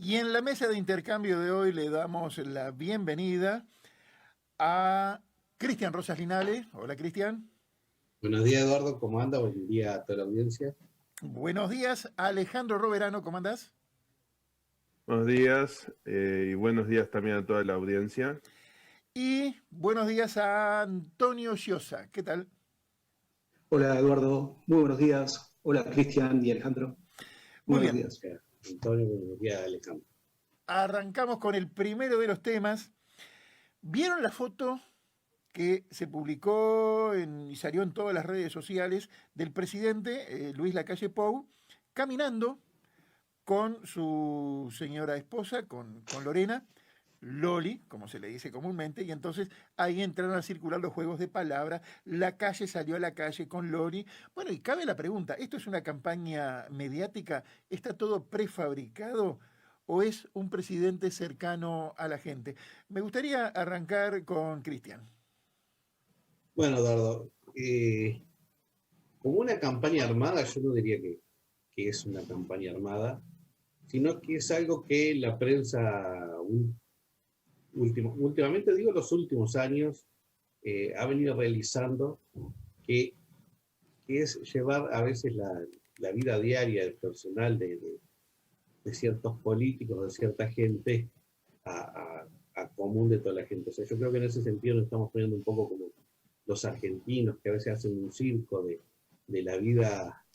Y en la mesa de intercambio de hoy le damos la bienvenida a Cristian Rosas Linale. Hola, Cristian. Buenos días, Eduardo, ¿cómo anda? Buen día a toda la audiencia. Buenos días, Alejandro Roverano, ¿cómo andás? Buenos días y buenos días también a toda la audiencia. Y buenos días a Antonio Giosa, ¿qué tal? Hola Eduardo, muy buenos días. Hola Cristian y Alejandro, muy Muy buenos bien, días. Antonio, buenos días, Alejandro. arrancamos con el primero de los temas. ¿Vieron la foto que se publicó y salió en todas las redes sociales del presidente Luis Lacalle Pou caminando con su señora esposa, con Lorena, Loli, como se le dice comúnmente, y entonces ahí entraron a circular los juegos de palabras, la calle salió a la calle con Loli. Bueno, y cabe la pregunta, ¿esto es una campaña mediática? ¿Está todo prefabricado? ¿O es un presidente cercano a la gente? Me gustaría arrancar con Cristian. Bueno, Eduardo, como una campaña armada, yo no diría que es una campaña armada, sino que es algo que la prensa últimamente, digo los últimos años, ha venido realizando, que, que es llevar a veces la vida diaria del personal de ciertos políticos, de cierta gente, a común de toda la gente. O sea, yo creo que en ese sentido nos estamos poniendo un poco como los argentinos, que a veces hacen un circo de la vida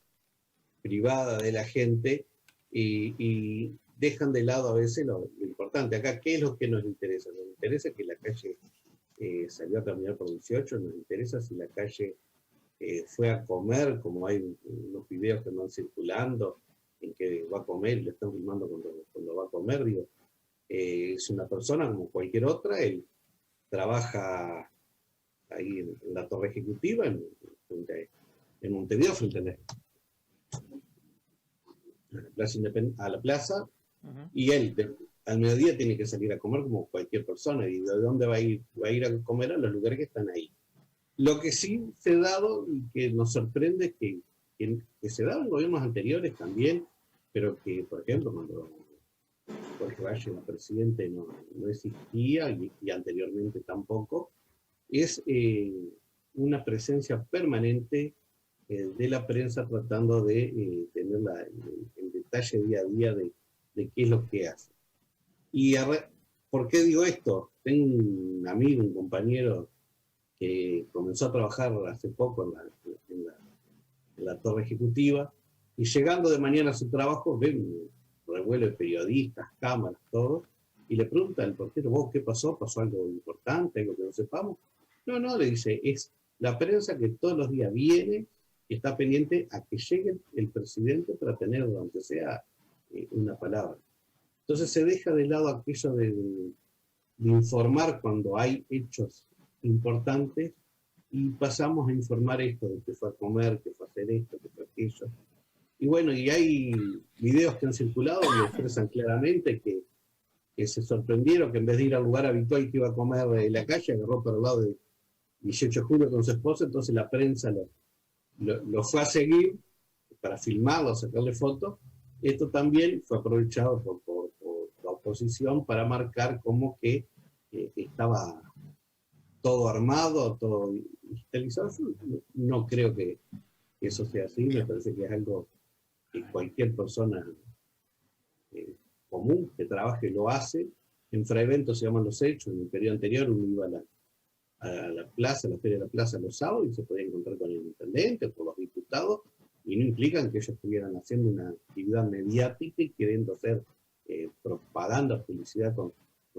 privada de la gente y dejan de lado a veces lo importante. Acá, ¿qué es lo que nos interesa? Nos interesa que la calle salió a caminar por 18, nos interesa si la calle fue a comer, como hay unos videos que van circulando, en que va a comer y le están filmando cuando va a comer, digo, es una persona como cualquier otra, él trabaja ahí en la torre ejecutiva, en Montevideo, frente a la plaza, Uh -huh. y él al mediodía tiene que salir a comer como cualquier persona, y ¿de dónde va a ir? Va a ir a comer a los lugares que están ahí. Lo que sí se ha dado y que nos sorprende es que se daba en gobiernos anteriores también, pero que, por ejemplo, cuando Jorge Valle era presidente no existía y anteriormente tampoco, es una presencia permanente de la prensa tratando de tener el detalle día a día de qué es lo que hace. Y ¿por qué digo esto? Tengo un amigo, un compañero que comenzó a trabajar hace poco en la torre ejecutiva, y llegando de mañana a su trabajo, ven un revuelo de periodistas, cámaras, todo, y le pregunta al portero, ¿vos qué pasó? ¿Pasó algo importante, algo que no sepamos? No, no, le dice, es la prensa que todos los días viene y está pendiente a que llegue el presidente para tener, aunque sea, una palabra. Entonces se deja de lado aquello de informar cuando hay hechos importantes y pasamos a informar esto, de que fue a comer, que fue a hacer esto, que fue aquello. Y bueno, y hay videos que han circulado donde expresan claramente que se sorprendieron que en vez de ir al lugar habitual que iba a comer en la calle, agarró por el lado de 18 de julio con su esposa, entonces la prensa lo fue a seguir para filmarlo, sacarle fotos. Esto también fue aprovechado por la oposición para marcar como que estaba todo armado, todo digitalizado. Yo no creo que eso sea así, me Bien. parece que es algo que cualquier persona común que trabaje lo hace. En Fraeventos se llaman los hechos, en el periodo anterior uno iba a la plaza, a la feria de la plaza los sábados y se podía encontrar con el intendente o con los diputados, y no implican que ellos estuvieran haciendo una actividad mediática y queriendo hacer propaganda, publicidad con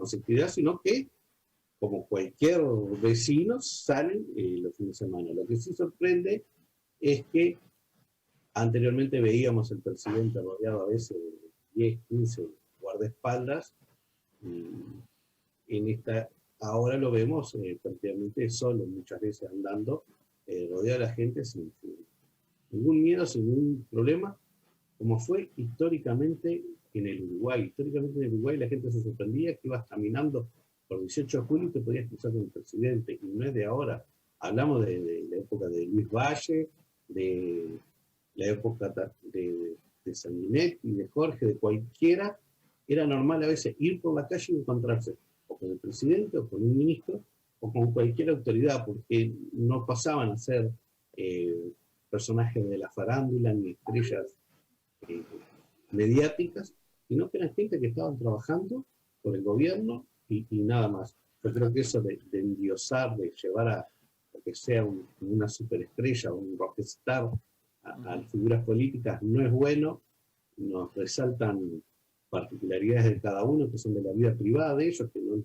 su actividad, sino que como cualquier vecino, salen los fines de semana. Lo que sí sorprende es que anteriormente veíamos al presidente rodeado a veces de 10, 15 guardaespaldas, y en esta, ahora lo vemos prácticamente solo, muchas veces andando, rodeado de la gente sin ningún miedo, sin ningún problema, como fue históricamente en el Uruguay. Históricamente en el Uruguay la gente se sorprendía que ibas caminando por 18 de julio y te podías cruzar con el presidente, y no es de ahora. Hablamos de la época de Luis Valle, de la época de Sanguinetti, de Jorge, de cualquiera, era normal a veces ir por la calle y encontrarse o con el presidente o con un ministro o con cualquier autoridad, porque no pasaban a ser personajes de la farándula ni estrellas mediáticas, sino que eran gente que estaban trabajando por el gobierno y nada más. Yo creo que eso de endiosar, de llevar a que sea una superestrella, un rockstar a figuras políticas no es bueno. Nos resaltan particularidades de cada uno que son de la vida privada de ellos, que no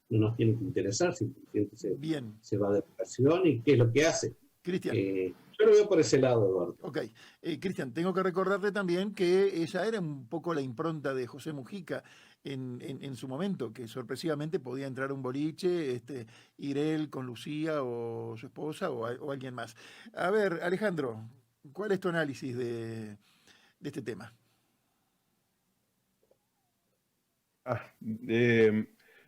nos tienen que interesar si el presidente se va de vacación y qué es lo que hace. Cristian. Yo lo veo por ese lado, Eduardo. Ok. Cristian, tengo que recordarte también que esa era un poco la impronta de José Mujica en su momento, que sorpresivamente podía entrar a un boliche, ir él con Lucía o su esposa o alguien más. A ver, Alejandro, ¿cuál es tu análisis de este tema?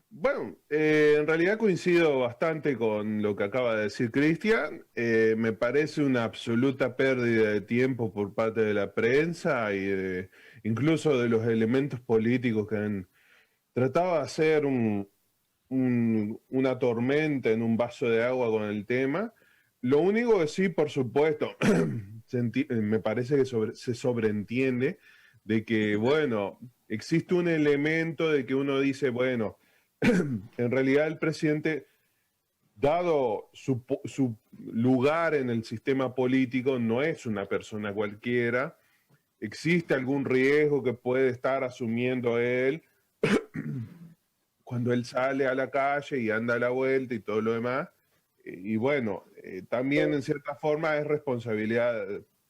Bueno, en realidad coincido bastante con lo que acaba de decir Cristian. Me parece una absoluta pérdida de tiempo por parte de la prensa y incluso de los elementos políticos que han tratado de hacer una tormenta en un vaso de agua con el tema. Lo único que sí, por supuesto, me parece que se sobreentiende de que, bueno, existe un elemento de que uno dice, bueno, en realidad el presidente, dado su lugar en el sistema político, no es una persona cualquiera, existe algún riesgo que puede estar asumiendo él cuando él sale a la calle y anda a la vuelta y todo lo demás. Y bueno, también en cierta forma es responsabilidad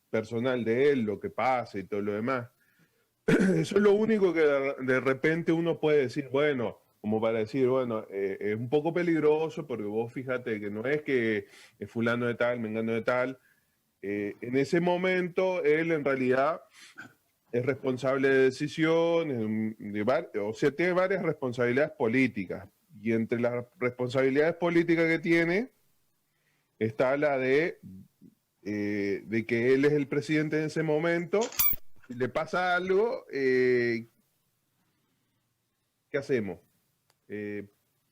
personal de él lo que pasa y todo lo demás. Eso es lo único que de repente uno puede decir, bueno, como para decir, bueno, es un poco peligroso porque vos fíjate que no es que es fulano de tal, mengano de tal. En ese momento él en realidad es responsable de decisiones, o sea, tiene varias responsabilidades políticas. Y entre las responsabilidades políticas que tiene está la de que él es el presidente en ese momento. Si le pasa algo, ¿qué hacemos?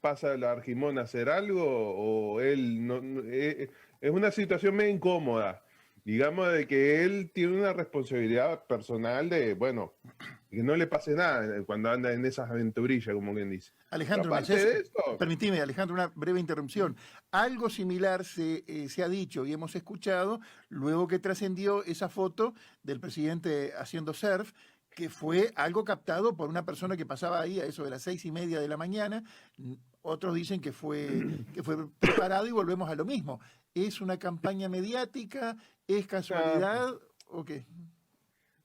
¿Pasa la Argimón a hacer algo o él no? Es una situación medio incómoda, digamos, de que él tiene una responsabilidad personal de, bueno, que no le pase nada cuando anda en esas aventurillas, como quien dice. Alejandro, permitime, Alejandro, una breve interrupción. Algo similar se ha dicho y hemos escuchado luego que trascendió esa foto del presidente haciendo surf, que fue algo captado por una persona que pasaba ahí a eso de las 6:30 de la mañana. Otros dicen que fue preparado y volvemos a lo mismo. ¿Es una campaña mediática? ¿Es casualidad? ¿O qué?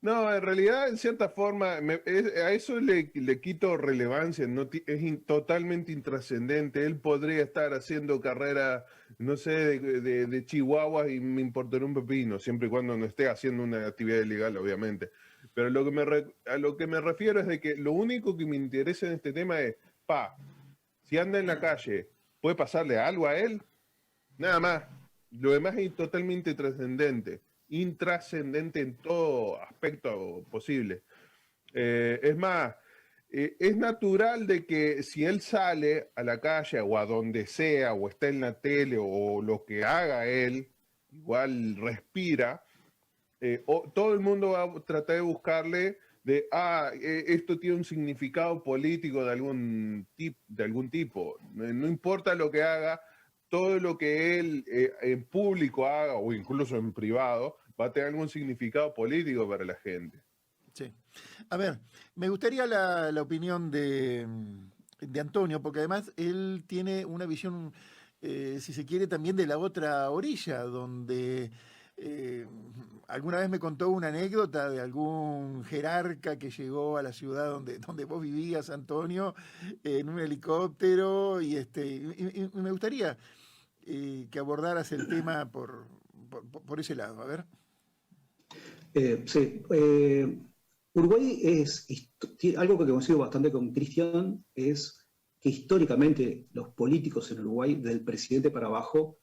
No, en realidad, en cierta forma, a eso le quito relevancia, no es totalmente intrascendente. Él podría estar haciendo carrera, no sé, de chihuahuas y me importaría un pepino, siempre y cuando no esté haciendo una actividad ilegal, obviamente. Pero a lo que me refiero es de que lo único que me interesa en este tema es, si anda en la calle, ¿puede pasarle algo a él? Nada más. Lo demás es totalmente intrascendente en todo aspecto posible. Es más, es natural de que si él sale a la calle o a donde sea, o está en la tele, o lo que haga él, igual respira, todo el mundo va a tratar de buscarle de, esto tiene un significado político de algún tipo. No importa lo que haga, todo lo que él en público haga, o incluso en privado, va a tener algún significado político para la gente. Sí. A ver, me gustaría la opinión de Antonio, porque además él tiene una visión, si se quiere, también de la otra orilla, donde alguna vez me contó una anécdota de algún jerarca que llegó a la ciudad donde vos vivías, Antonio, en un helicóptero, y me gustaría que abordaras el tema por ese lado. A ver. Sí. Uruguay algo que coincido bastante con Cristian, es que históricamente los políticos en Uruguay, del presidente para abajo,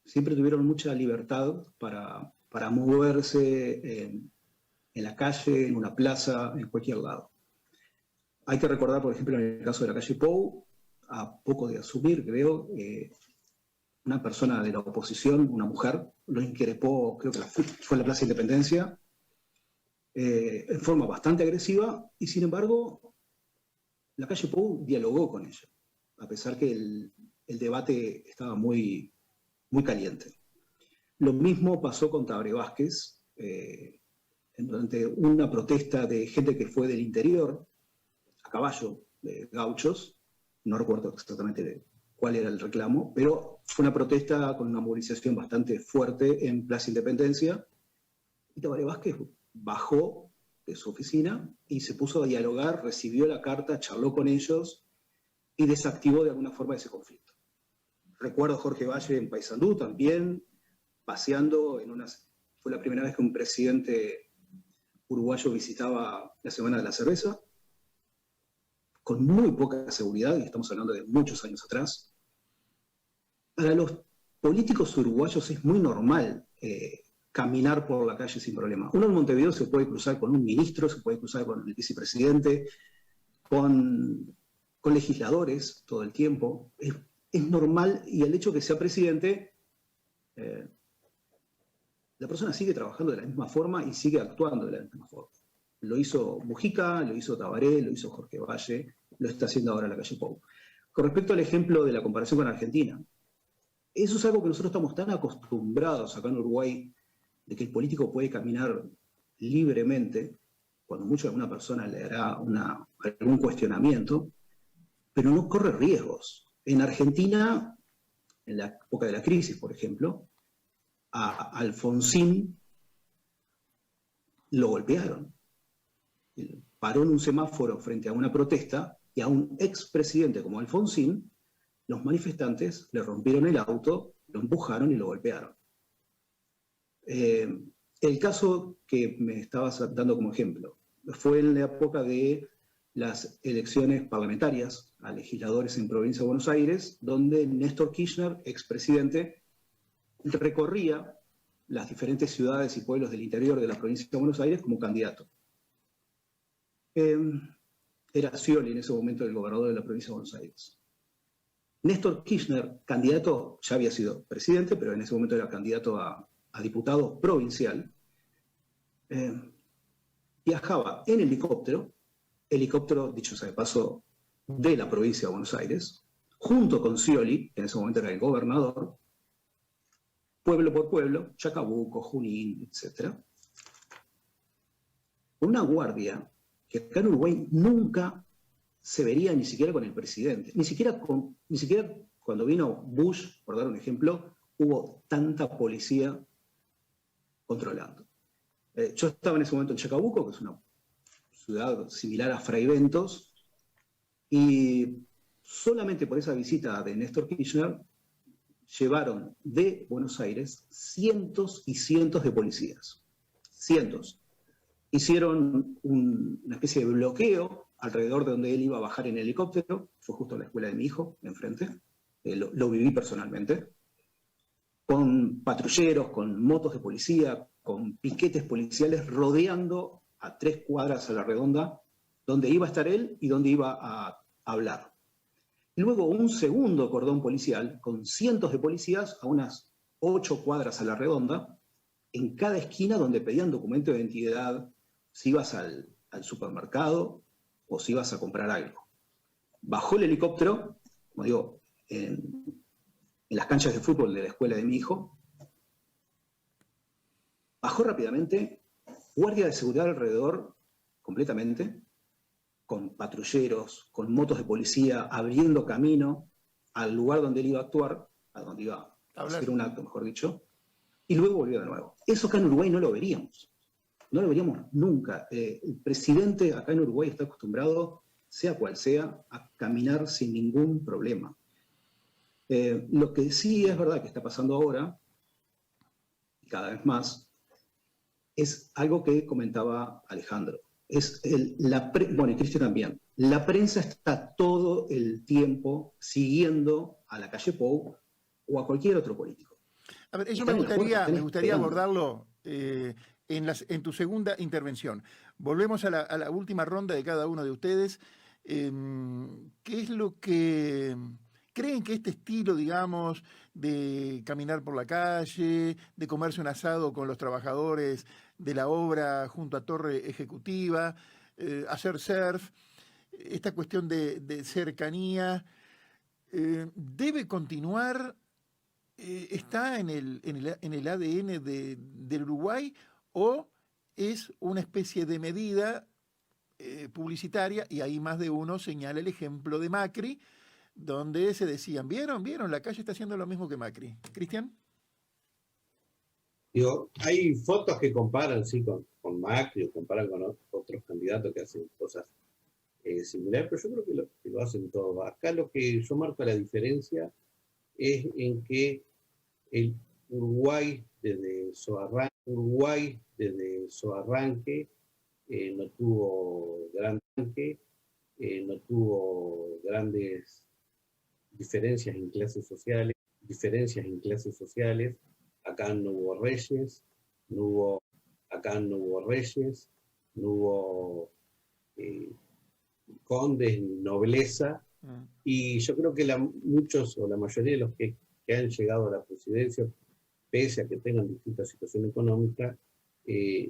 siempre tuvieron mucha libertad para moverse en la calle, en una plaza, en cualquier lado. Hay que recordar, por ejemplo, en el caso de la calle Pou, a poco de asumir, creo, una persona de la oposición, una mujer, lo increpó, creo que fue en la Plaza Independencia, en forma bastante agresiva, y sin embargo, la calle Pou dialogó con ella, a pesar que el debate estaba muy, muy caliente. Lo mismo pasó con Tabaré Vázquez, durante una protesta de gente que fue del interior, a caballo, de gauchos, no recuerdo exactamente cuál era el reclamo, pero fue una protesta con una movilización bastante fuerte en Plaza Independencia, y Tabaré Vázquez bajó de su oficina y se puso a dialogar, recibió la carta, charló con ellos y desactivó de alguna forma ese conflicto. Recuerdo a Jorge Valle en Paysandú también, paseando fue la primera vez que un presidente uruguayo visitaba la Semana de la Cerveza, con muy poca seguridad, y estamos hablando de muchos años atrás. Para los políticos uruguayos es muy normal caminar por la calle sin problema. Uno en Montevideo se puede cruzar con un ministro, se puede cruzar con el vicepresidente, con legisladores todo el tiempo. Es normal, y el hecho de que sea presidente, la persona sigue trabajando de la misma forma y sigue actuando de la misma forma. Lo hizo Mujica, lo hizo Tabaré, lo hizo Jorge Valle, lo está haciendo ahora la calle Pou. Con respecto al ejemplo de la comparación con Argentina, eso es algo que nosotros estamos tan acostumbrados acá en Uruguay, de que el político puede caminar libremente, cuando mucho alguna persona le hará algún cuestionamiento, pero no corre riesgos. En Argentina, en la época de la crisis, por ejemplo, a Alfonsín lo golpearon. Paró en un semáforo frente a una protesta y a un expresidente como Alfonsín, los manifestantes le rompieron el auto, lo empujaron y lo golpearon. El caso que me estabas dando como ejemplo fue en la época de las elecciones parlamentarias a legisladores en Provincia de Buenos Aires, donde Néstor Kirchner, expresidente, recorría las diferentes ciudades y pueblos del interior de la provincia de Buenos Aires como candidato. Era Scioli en ese momento el gobernador de la provincia de Buenos Aires. Néstor Kirchner, candidato, ya había sido presidente, pero en ese momento era candidato a diputado provincial, viajaba en helicóptero, dicho sea de paso, de la provincia de Buenos Aires, junto con Scioli, que en ese momento era el gobernador, pueblo por pueblo, Chacabuco, Junín, etc. Una guardia que acá en Uruguay nunca se vería ni siquiera con el presidente. Ni siquiera cuando vino Bush, por dar un ejemplo, hubo tanta policía controlando. Yo estaba en ese momento en Chacabuco, que es una ciudad similar a Fraiventos, y solamente por esa visita de Néstor Kirchner llevaron de Buenos Aires cientos y cientos de policías. Cientos. Hicieron una especie de bloqueo alrededor de donde él iba a bajar en helicóptero. Fue justo a la escuela de mi hijo, enfrente. Lo viví personalmente. Con patrulleros, con motos de policía, con piquetes policiales rodeando a 3 cuadras a la redonda donde iba a estar él y donde iba a hablar. Y luego un segundo cordón policial con cientos de policías a unas 8 cuadras a la redonda, en cada esquina donde pedían documento de identidad, si ibas al supermercado o si ibas a comprar algo. Bajó el helicóptero, como digo, en las canchas de fútbol de la escuela de mi hijo, bajó rápidamente, guardia de seguridad alrededor completamente, con patrulleros, con motos de policía, abriendo camino al lugar donde él iba a actuar, a donde iba a hacer un acto, mejor dicho, y luego volvió de nuevo. Eso acá en Uruguay no lo veríamos. No lo veríamos nunca. El presidente acá en Uruguay está acostumbrado, sea cual sea, a caminar sin ningún problema. Lo que sí es verdad que está pasando ahora, y cada vez más, es algo que comentaba Alejandro. Bueno, y Cristian también. La prensa está todo el tiempo siguiendo a la calle Pou o a cualquier otro político. A ver, eso me gustaría abordarlo en tu segunda intervención. Volvemos a la última ronda de cada uno de ustedes. ¿Qué es lo que creen que este estilo, digamos, de caminar por la calle, de comerse un asado con los trabajadores de la obra junto a Torre Ejecutiva, hacer surf, esta cuestión de cercanía, debe continuar, está en el ADN del Uruguay o es una especie de medida publicitaria? Y ahí más de uno señala el ejemplo de Macri, donde se decían, ¿vieron? La calle está haciendo lo mismo que Macri. ¿Cristian? Digo, hay fotos que comparan, sí, con Macri, o comparan con otros candidatos que hacen cosas similares, pero yo creo que lo hacen todos. Acá lo que yo marco la diferencia es en que el Uruguay desde su arranque no tuvo gran arranque, no tuvo grandes diferencias en clases sociales. Acá no hubo reyes, no hubo condes ni nobleza, y yo creo que muchos o la mayoría de los que han llegado a la presidencia, pese a que tengan distintas situaciones económicas,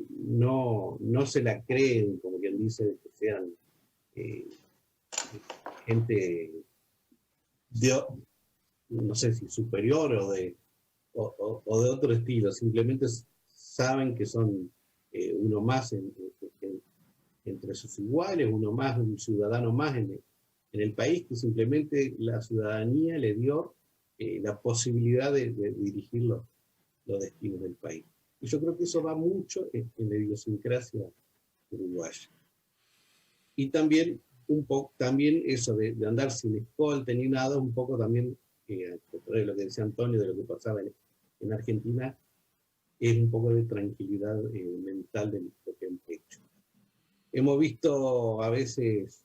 no se la creen, como quien dice, que sean gente de, no sé si superior o de otro estilo, simplemente saben que son uno más entre sus iguales, uno más, un ciudadano más en el país, que simplemente la ciudadanía le dio la posibilidad de dirigir los destinos del país. Y yo creo que eso va mucho en la idiosincrasia uruguaya. Y también también eso de andar sin escolta ni nada, un poco también, de lo que decía Antonio, de lo que pasaba en Argentina, es un poco de tranquilidad mental de lo que han hecho. Hemos visto a veces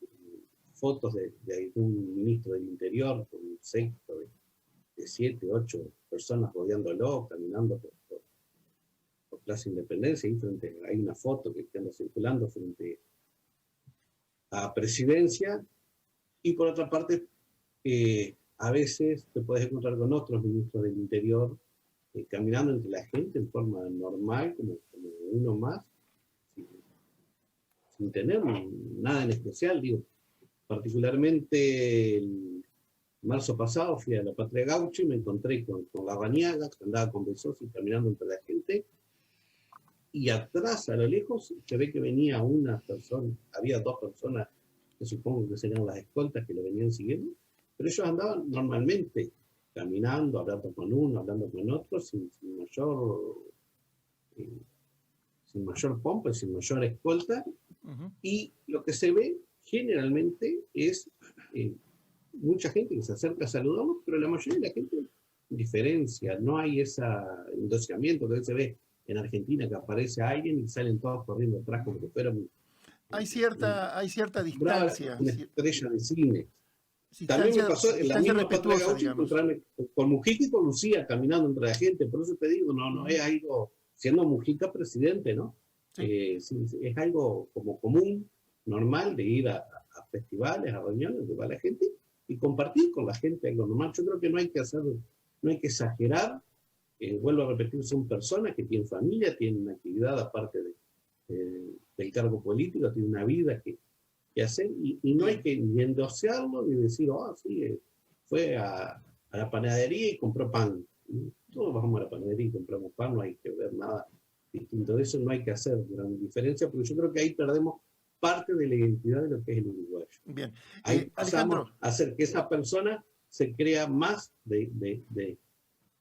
fotos de algún ministro del Interior con un séquito de 7, 8 personas rodeándolo, caminando por Plaza Independencia, y hay una foto que anda circulando frente a Presidencia, y por otra parte, a veces te puedes encontrar con otros ministros del Interior caminando entre la gente en forma normal, como uno más, sin tener nada en especial. Digo, particularmente el marzo pasado fui a la Patria Gaucha y me encontré con Larrañaga, que andaba con Besosi caminando entre la gente, y atrás, a lo lejos, se ve que venía una persona, había 2 personas que supongo que serían las escoltas que lo venían siguiendo, pero ellos andaban normalmente, caminando, hablando con uno, hablando con otro, sin mayor pompa, sin mayor escolta. Y lo que se ve generalmente es mucha gente que se acerca a saludarnos, pero la mayoría de la gente diferencia, no hay ese endoseamiento que se ve en Argentina, que aparece alguien y salen todos corriendo atrás como que fueran hay cierta distancia. Una estrella de cine. Distancia, también me pasó en la misma Patria Gaucha encontrarme con Mujica y con Lucía caminando entre la gente. Por eso te digo, no es algo, siendo Mujica presidente, ¿no? Sí. Es algo como común, normal, de ir a festivales, a reuniones, de va la gente y compartir con la gente algo normal. Yo creo que no hay que exagerar. Vuelvo a repetir, son personas que tienen familia, tienen una actividad aparte del cargo político, tienen una vida que hacer, y no hay que ni endosearlo ni decir, sí, fue a la panadería y compró pan. Todos vamos a la panadería y compramos pan, no hay que ver nada distinto de eso, no hay que hacer gran diferencia, porque yo creo que ahí perdemos parte de la identidad de lo que es el uruguayo. Bien. Ahí pasamos a hacer que esa persona se crea más de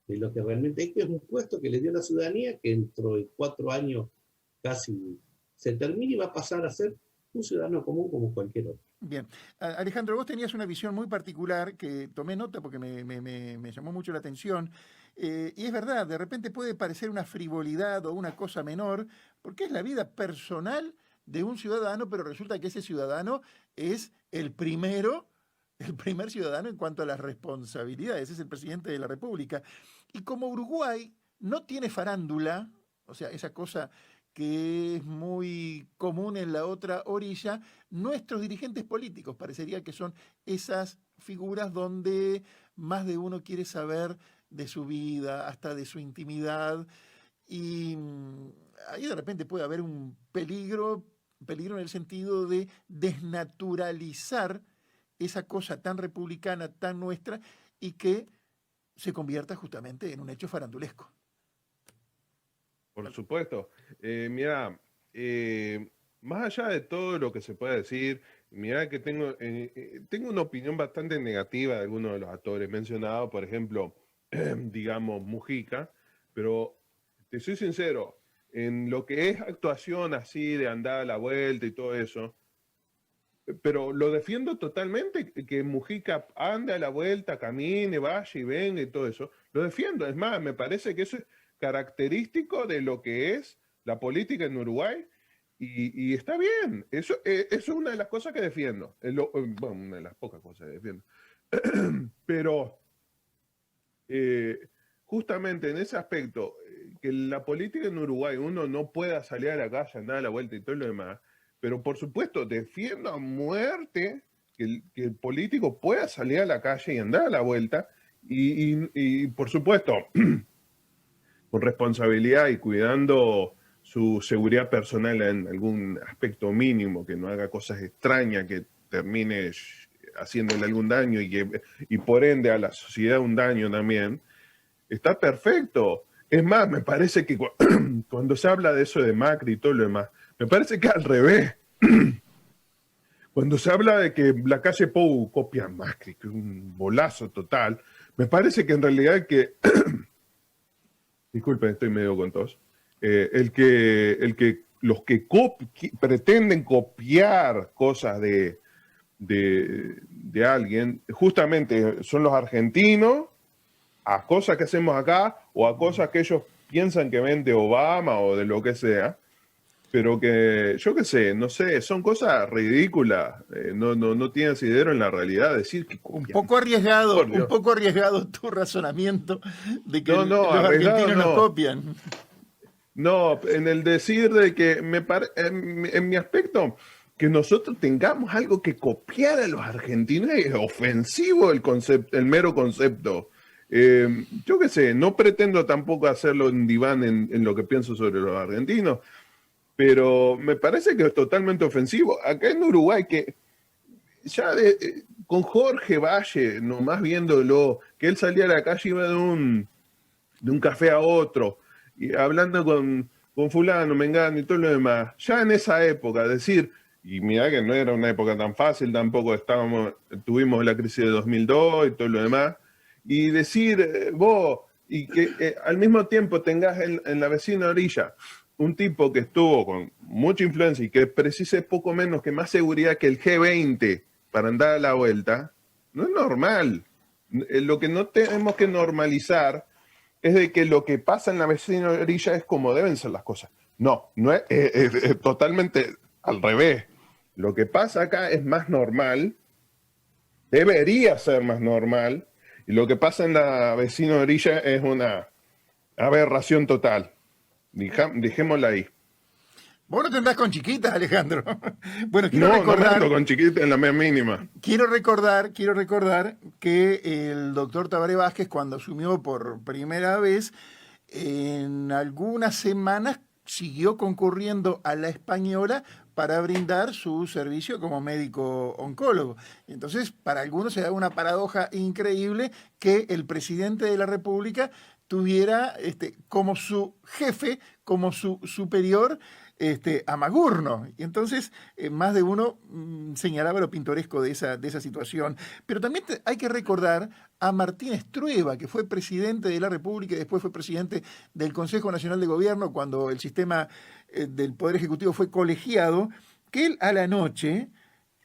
lo que realmente es, que es un puesto que le dio la ciudadanía, que dentro de 4 años casi se termina y va a pasar a ser un ciudadano común como cualquier otro. Bien. Alejandro, vos tenías una visión muy particular que tomé nota porque me llamó mucho la atención. Y es verdad, de repente puede parecer una frivolidad o una cosa menor, porque es la vida personal de un ciudadano, pero resulta que ese ciudadano es el primer ciudadano en cuanto a las responsabilidades, es el presidente de la República. Y como Uruguay no tiene farándula, o sea, esa cosa que es muy muy común en la otra orilla, nuestros dirigentes políticos. Parecería que son esas figuras donde más de uno quiere saber de su vida, hasta de su intimidad, y ahí de repente puede haber un peligro en el sentido de desnaturalizar esa cosa tan republicana, tan nuestra, y que se convierta justamente en un hecho farandulesco. Por supuesto. Mira, más allá de todo lo que se puede decir, mira que tengo una opinión bastante negativa de algunos de los actores mencionados, por ejemplo, digamos, Mujica, pero te soy sincero, en lo que es actuación así de andar a la vuelta y todo eso, pero lo defiendo totalmente, que Mujica ande a la vuelta, camine, vaya y venga y todo eso, lo defiendo. Es más, me parece que eso es característico de lo que es la política en Uruguay y está bien. Eso es una de las cosas que defiendo. Bueno, una de las pocas cosas que defiendo. Pero justamente en ese aspecto, que la política en Uruguay uno no pueda salir a la calle, andar a la vuelta y todo lo demás, pero por supuesto defiendo a muerte que el político pueda salir a la calle y andar a la vuelta y por supuesto con responsabilidad y cuidando su seguridad personal en algún aspecto mínimo, que no haga cosas extrañas que termine haciéndole algún daño y por ende a la sociedad un daño también, está perfecto. Es más, me parece que cuando se habla de eso de Macri y todo lo demás, me parece que al revés. Cuando se habla de que la calle Pou copia a Macri, que es un bolazo total, me parece que en realidad disculpen, estoy medio con tos, los que pretenden copiar cosas de alguien, justamente son los argentinos, a cosas que hacemos acá o a cosas que ellos piensan que ven de Obama o de lo que sea, pero que, yo qué sé, no sé, son cosas ridículas, no tienen asidero en la realidad, decir que copian. Un poco arriesgado tu razonamiento de que No, los argentinos nos copian. No, en el decir de que en mi aspecto, que nosotros tengamos algo que copiar a los argentinos es ofensivo el mero concepto. Yo qué sé, no pretendo tampoco hacerlo en diván en lo que pienso sobre los argentinos, pero me parece que es totalmente ofensivo. Acá en Uruguay, que ya con Jorge Valle, nomás viéndolo, que él salía a la calle, iba de un café a otro, y hablando con fulano, mengano y todo lo demás, ya en esa época, decir, y mira que no era una época tan fácil, tampoco tuvimos la crisis de 2002 y todo lo demás, y decir, vos, y que al mismo tiempo tengas en la vecina orilla un tipo que estuvo con mucha influencia y que precise poco menos que más seguridad que el G20 para andar a la vuelta, no es normal. Lo que no tenemos que normalizar es de que lo que pasa en la vecina orilla es como deben ser las cosas. No es totalmente al revés. Lo que pasa acá es más normal, debería ser más normal, y lo que pasa en la vecina orilla es una aberración total. Dejémosla ahí. Vos no te andás con chiquitas, Alejandro. Bueno, quiero No recordar... me ando con chiquitas en la mínima. Quiero recordar que el doctor Tabaré Vázquez, cuando asumió por primera vez, en algunas semanas siguió concurriendo a la Española para brindar su servicio como médico oncólogo. Entonces, para algunos se da una paradoja increíble que el presidente de la República tuviera como su jefe, como su superior, a Magurno. Y entonces más de uno señalaba lo pintoresco de esa situación. Pero también hay que recordar a Martín Estrueva, que fue presidente de la República y después fue presidente del Consejo Nacional de Gobierno cuando el sistema del Poder Ejecutivo fue colegiado, que él a la noche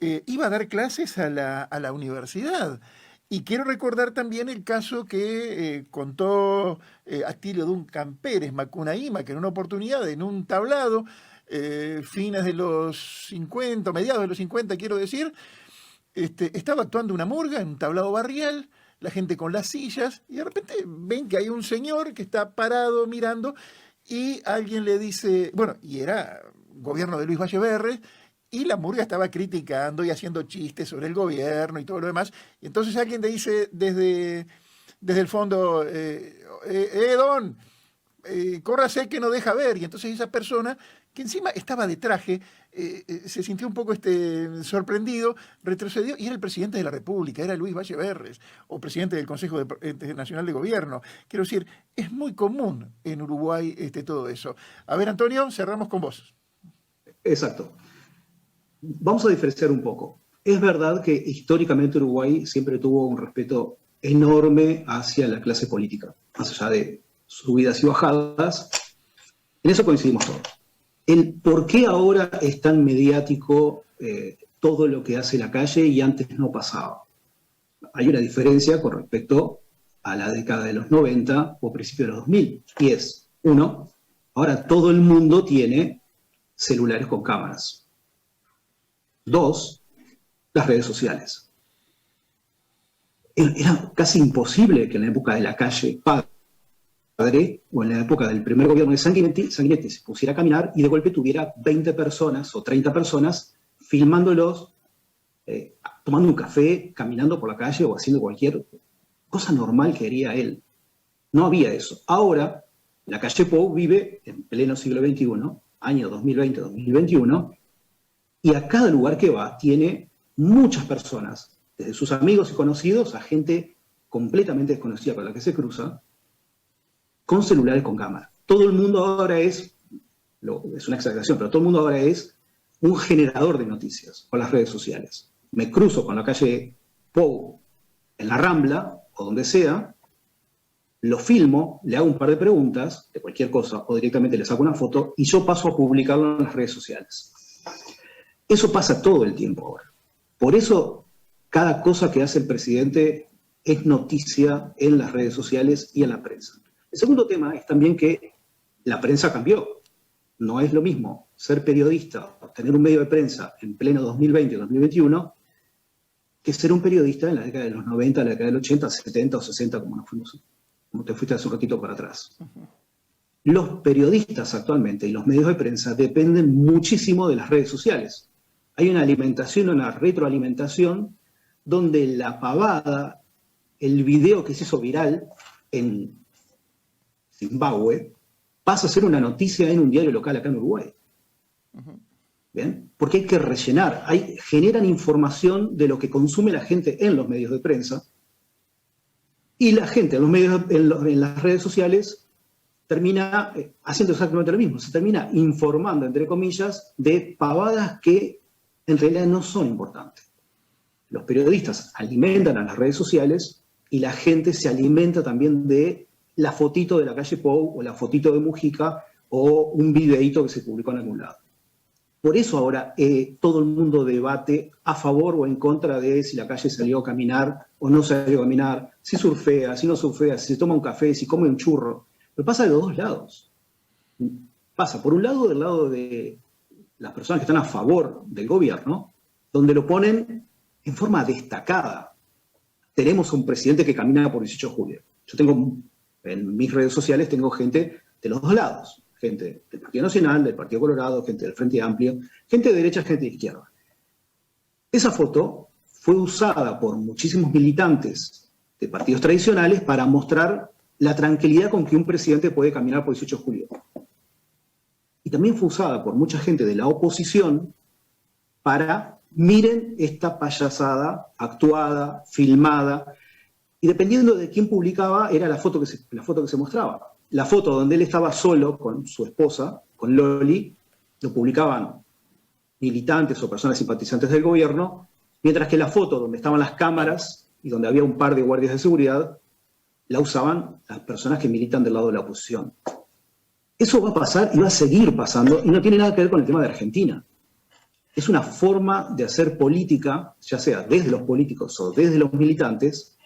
iba a dar clases a la universidad. Y quiero recordar también el caso que contó Atilio Duncan Pérez Macunaíma, que en una oportunidad, en un tablado, fines de los 50, mediados de los 50, quiero decir, estaba actuando una murga en un tablado barrial, la gente con las sillas, y de repente ven que hay un señor que está parado mirando, y alguien le dice, bueno, y era gobierno de Luis Valle Berres, y la murga estaba criticando y haciendo chistes sobre el gobierno y todo lo demás. Y entonces alguien le dice desde el fondo, Don, córrase que no deja ver. Y entonces esa persona, que encima estaba de traje, se sintió un poco sorprendido, retrocedió, y era el presidente de la República, era Luis Valle Berres, o presidente del Consejo Nacional de Gobierno. Quiero decir, es muy común en Uruguay todo eso. A ver, Antonio, cerramos con vos. Exacto. Vamos a diferenciar un poco. Es verdad que históricamente Uruguay siempre tuvo un respeto enorme hacia la clase política, más allá de subidas y bajadas. En eso coincidimos todos. El por qué ahora es tan mediático todo lo que hace la calle y antes no pasaba. Hay una diferencia con respecto a la década de los 90 o principios de los 2000. Y es, uno, ahora todo el mundo tiene celulares con cámaras. Dos, las redes sociales. Era casi imposible que en la época de la calle Padre, o en la época del primer gobierno de Sanguinetti se pusiera a caminar y de golpe tuviera 20 personas o 30 personas filmándolos, tomando un café, caminando por la calle o haciendo cualquier cosa normal que haría él. No había eso. Ahora, la calle Pou vive en pleno siglo XXI, año 2020-2021, y a cada lugar que va tiene muchas personas, desde sus amigos y conocidos a gente completamente desconocida con la que se cruza, con celulares con cámara. Todo el mundo ahora es una exageración, pero todo el mundo ahora es un generador de noticias con las redes sociales. Me cruzo con la calle Pou en la Rambla o donde sea, lo filmo, le hago un par de preguntas de cualquier cosa o directamente le saco una foto y yo paso a publicarlo en las redes sociales. Eso pasa todo el tiempo ahora. Por eso cada cosa que hace el presidente es noticia en las redes sociales y en la prensa. El segundo tema es también que la prensa cambió. No es lo mismo ser periodista o tener un medio de prensa en pleno 2020-2021 que ser un periodista en la década de los 90, la década del 80, 70 o 60, como te fuiste hace un ratito para atrás. Los periodistas actualmente y los medios de prensa dependen muchísimo de las redes sociales. Hay una alimentación, una retroalimentación, donde la pavada, el video que se hizo viral en Zimbabue, pasa a ser una noticia en un diario local acá en Uruguay. ¿Bien? Porque hay que rellenar, generan información de lo que consume la gente en los medios de prensa, y la gente en las redes sociales termina haciendo exactamente lo mismo, se termina informando, entre comillas, de pavadas que en realidad no son importantes. Los periodistas alimentan a las redes sociales y la gente se alimenta también de la fotito de la calle Pou o la fotito de Mujica o un videíto que se publicó en algún lado. Por eso ahora todo el mundo debate a favor o en contra de si la calle salió a caminar o no salió a caminar, si surfea, si no surfea, si se toma un café, si come un churro. Pero pasa de los dos lados. Pasa por un lado del lado de las personas que están a favor del gobierno, donde lo ponen en forma destacada. Tenemos un presidente que camina por 18 de julio. Yo tengo, en mis redes sociales, tengo gente de los dos lados. Gente del Partido Nacional, del Partido Colorado, gente del Frente Amplio, gente de derecha, gente de izquierda. Esa foto fue usada por muchísimos militantes de partidos tradicionales para mostrar la tranquilidad con que un presidente puede caminar por 18 de julio. Y también fue usada por mucha gente de la oposición para, miren esta payasada actuada, filmada, y dependiendo de quién publicaba, era la foto que se mostraba. La foto donde él estaba solo con su esposa, con Loli, lo publicaban militantes o personas simpatizantes del gobierno, mientras que la foto donde estaban las cámaras y donde había un par de guardias de seguridad, la usaban las personas que militan del lado de la oposición. Eso va a pasar y va a seguir pasando, y no tiene nada que ver con el tema de Argentina. Es una forma de hacer política, ya sea desde los políticos o desde los militantes,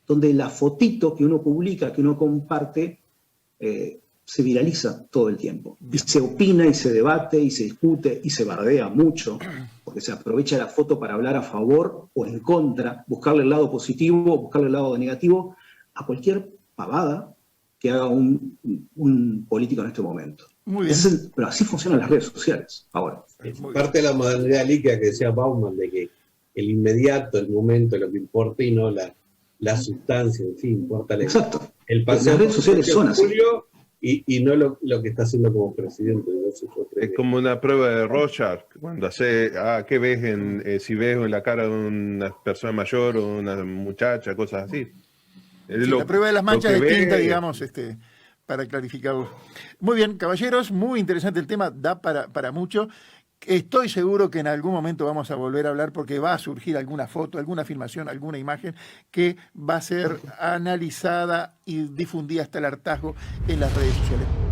donde la fotito que uno publica, que uno comparte, se viraliza todo el tiempo. Y se opina, y se debate, y se discute, y se bardea mucho, porque se aprovecha la foto para hablar a favor o en contra, buscarle el lado positivo o buscarle el lado negativo a cualquier pavada que haga un político en este momento. Muy bien. Pero así funcionan las redes sociales ahora. Parte de la modernidad líquida que decía Bauman, de que el inmediato, el momento, es lo que importa y no la sustancia, en fin, importa Exacto. el paseo Las redes sociales son así. Julio y no lo que está haciendo como presidente. Es como una prueba de Rorschach, cuando ¿qué ves si ves en la cara de una persona mayor o una muchacha, cosas así? Sí, la prueba de las manchas de tinta, digamos, para clarificarlo. Muy bien, caballeros, muy interesante el tema, da para mucho. Estoy seguro que en algún momento vamos a volver a hablar porque va a surgir alguna foto, alguna filmación, alguna imagen que va a ser analizada y difundida hasta el hartazgo en las redes sociales.